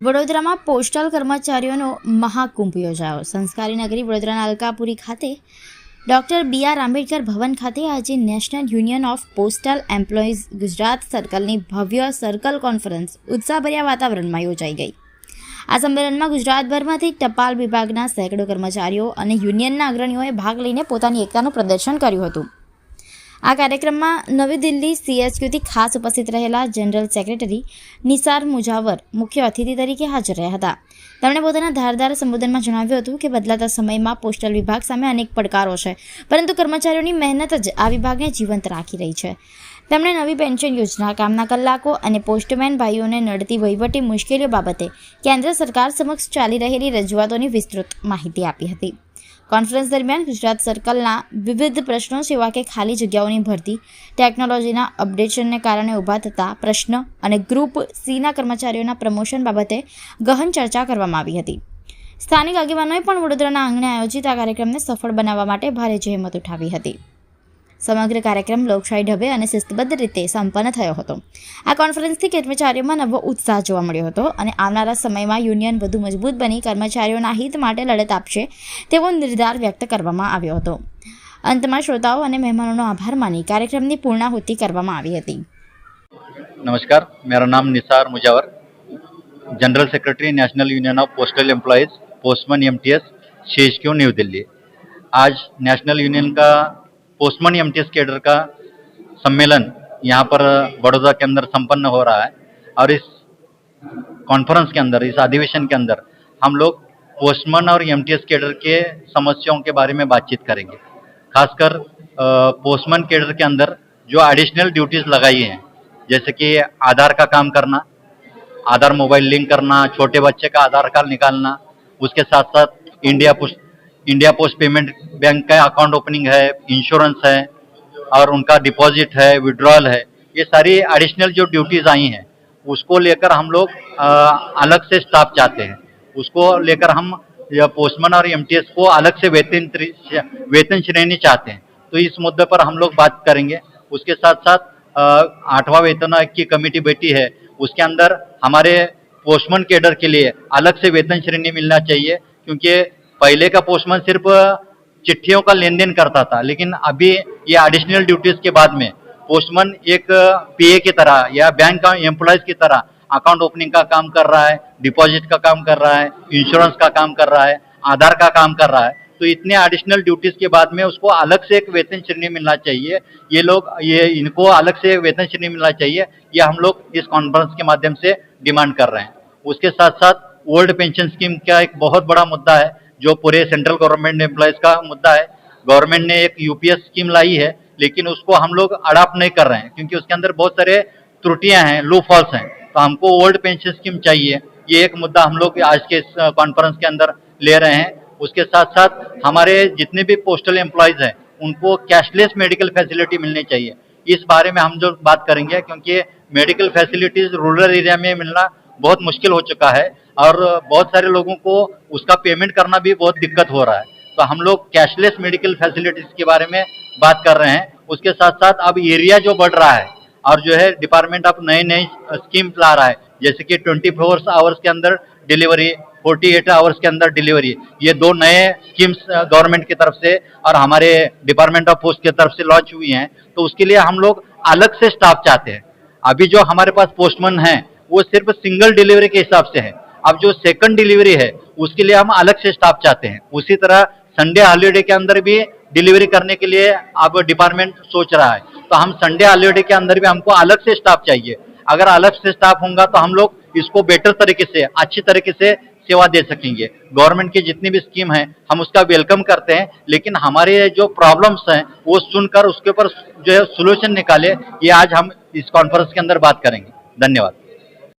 વડોદરામાં પોસ્ટલ કર્મચારીઓનો મહાકુંભ યોજાયો। સંસ્કારી નગરી વડોદરાના અલકાપુરી ખાતે ડૉક્ટર બી.આર. આંબેડકર ભવન ખાતે આજે National Union of Postal Employees Gujarat સર્કલની ભવ્ય સર્કલ કોન્ફરન્સ ઉત્સાહભર્યા વાતાવરણમાં યોજાઈ ગઈ। આ સંમેલનમાં ગુજરાતભરમાંથી ટપાલ વિભાગના સેંકડો કર્મચારીઓ અને યુનિયનના અગ્રણીઓએ ભાગ લઈને પોતાની એકતાનું પ્રદર્શન કર્યું હતું। આ કાર્યક્રમમાં નવી દિલ્હી CSQથી ખાસ ઉપસ્થિત રહેલા જનરલ સેક્રેટરી નિસાર મુજાવર મુખ્ય અતિથિ તરીકે હાજર રહ્યા હતા। તેમણે પોતાના ધારદાર સંબોધનમાં જણાવ્યું હતું કે બદલાતા સમયમાં પોસ્ટલ વિભાગ સામે અનેક પડકારો છે, પરંતુ કર્મચારીઓની મહેનત જ આ વિભાગને જીવંત રાખી રહી છે। તેમણે નવી પેન્શન યોજના, કામના કલાકો અને પોસ્ટમેન ભાઈઓને નડતી વહીવટી મુશ્કેલીઓ બાબતે કેન્દ્ર સરકાર સમક્ષ ચાલી રહેલી રજૂઆતોની વિસ્તૃત માહિતી આપી હતી। કોન્ફરન્સ દરમિયાન ગુજરાત સર્કલના વિવિધ પ્રશ્નો જેવા કે ખાલી જગ્યાઓની ભરતી, ટેકનોલોજીના અપડેશનને કારણે ઊભા થતા પ્રશ્ન અને ગ્રુપ સીના કર્મચારીઓના પ્રમોશન બાબતે ગહન ચર્ચા કરવામાં આવી હતી। સ્થાનિક આગેવાનોએ પણ વડોદરાના આંગણે આયોજિત આ કાર્યક્રમને સફળ બનાવવા માટે ભારે જહેમત ઉઠાવી હતી। સમગ્ર કાર્યક્રમ લોકશાહી ઢબે અને શિસ્તબદ્ધ રીતે સંપન્ન થયો હતો। આ કોન્ફરન્સથી કર્મચારીઓમાં નવો ઉત્સાહ જોવા મળ્યો હતો અને આવનારા સમયમાં યુનિયન વધુ મજબૂત બની કર્મચારીઓના હિત માટે લડત આપશે તેવો નિર્ધાર વ્યક્ત કરવામાં આવ્યો હતો। અંતમાં શ્રોતાઓ અને મહેમાનોનો આભાર માની કાર્યક્રમની પૂર્ણાહુતિ કરવામાં આવી હતી। नमस्कार, मेरा नाम Nisar Mujawar, general secretary national union of postal employees postman MTS CHQ new Delhi. आज नेशनल यूनियन का पोस्टमैन MTS कैडर का सम्मेलन यहाँ पर बड़ौदा के अंदर संपन्न हो रहा है और इस कॉन्फ्रेंस के अंदर, इस अधिवेशन के अंदर हम लोग पोस्टमैन और MTS कैडर के समस्याओं के बारे में बातचीत करेंगे। खासकर पोस्टमैन कैडर के अंदर जो एडिशनल ड्यूटीज़ लगाई हैं, जैसे कि आधार का काम करना, आधार मोबाइल लिंक करना, छोटे बच्चे का आधार कार्ड निकालना, उसके साथ साथ इंडिया पोस्ट पेमेंट बैंक का अकाउंट ओपनिंग है, इंश्योरेंस है और उनका डिपॉजिट है, विड्रॉल है, ये सारी एडिशनल जो ड्यूटीज़ आई हैं उसको लेकर हम लोग अलग से स्टाफ चाहते हैं। उसको लेकर हम पोस्टमैन और MTS को अलग से वेतन श्रेणी चाहते हैं। तो इस मुद्दे पर हम लोग बात करेंगे। उसके साथ साथ 8वां वेतन आयोग की कमेटी बैठी है, उसके अंदर हमारे पोस्टमैन कैडर के लिए अलग से वेतन श्रेणी मिलना चाहिए, क्योंकि पहले का पोस्टमैन सिर्फ चिट्ठियों का लेन देन करता था, लेकिन अभी ये एडिशनल ड्यूटीज़ के बाद में पोस्टमैन एक PA की तरह या बैंक का एम्प्लॉयज़ की तरह अकाउंट ओपनिंग का काम कर रहा है, डिपॉजिट का काम कर रहा है, इंश्योरेंस का काम कर रहा है, आधार का काम कर रहा है। तो इतने एडिशनल ड्यूटीज़ के बाद में उसको अलग से एक वेतन श्रेणी मिलना चाहिए। इनको अलग से वेतन श्रेणी मिलना चाहिए, ये हम लोग इस कॉन्फ्रेंस के माध्यम से डिमांड कर रहे हैं। उसके साथ साथ ओल्ड पेंशन स्कीम का एक बहुत बड़ा मुद्दा है, जो पूरे सेंट्रल गवर्नमेंट एम्प्लॉयज़ का मुद्दा है। गवर्नमेंट ने एक UPS स्कीम लाई है, लेकिन उसको हम लोग अडॉप्ट नहीं कर रहे हैं, क्योंकि उसके अंदर बहुत सारे त्रुटियां हैं, लूप होल्स हैं। तो हमको ओल्ड पेंशन स्कीम चाहिए, ये एक मुद्दा हम लोग आज के इस कॉन्फ्रेंस के अंदर ले रहे हैं। उसके साथ साथ हमारे जितने भी पोस्टल एम्प्लॉयज़ हैं उनको कैशलेस मेडिकल फैसिलिटी मिलनी चाहिए। इस बारे में हम जो बात करेंगे, क्योंकि मेडिकल फैसिलिटीज़ रूरल एरिया में मिलना बहुत मुश्किल हो चुका है और बहुत सारे लोगों को उसका पेमेंट करना भी बहुत दिक्कत हो रहा है। तो हम लोग कैशलेस मेडिकल फैसिलिटीज़ के बारे में बात कर रहे हैं। उसके साथ साथ अब एरिया जो बढ़ रहा है और जो है डिपार्टमेंट अब नई स्कीम ला रहा है, जैसे कि 24 आवर्स के अंदर डिलीवरी, 48 आवर्स के अंदर डिलीवरी, ये 2 नए स्कीम्स गवर्नमेंट की तरफ से और हमारे डिपार्टमेंट ऑफ पोस्ट की तरफ से लॉन्च हुई हैं। तो उसके लिए हम लोग अलग से स्टाफ चाहते हैं। अभी जो हमारे पास पोस्टमैन हैं वो सिर्फ सिंगल डिलीवरी के हिसाब से है। अब जो सेकंड डिलीवरी है उसके लिए हम अलग से स्टाफ चाहते हैं। उसी तरह संडे हॉलीडे के अंदर भी डिलीवरी करने के लिए अब डिपार्टमेंट सोच रहा है। तो हम संडे हॉलीडे के अंदर भी हमको अलग से स्टाफ चाहिए। अगर अलग से स्टाफ होगा तो हम लोग इसको बेटर तरीके से, अच्छी तरीके से सेवा दे सकेंगे। गवर्नमेंट की जितनी भी स्कीम है हम उसका वेलकम करते हैं, लेकिन हमारे जो प्रॉब्लम्स हैं वो सुनकर उसके ऊपर जो है सोल्यूशन निकाले, ये आज हम इस कॉन्फ्रेंस के अंदर बात करेंगे। धन्यवाद।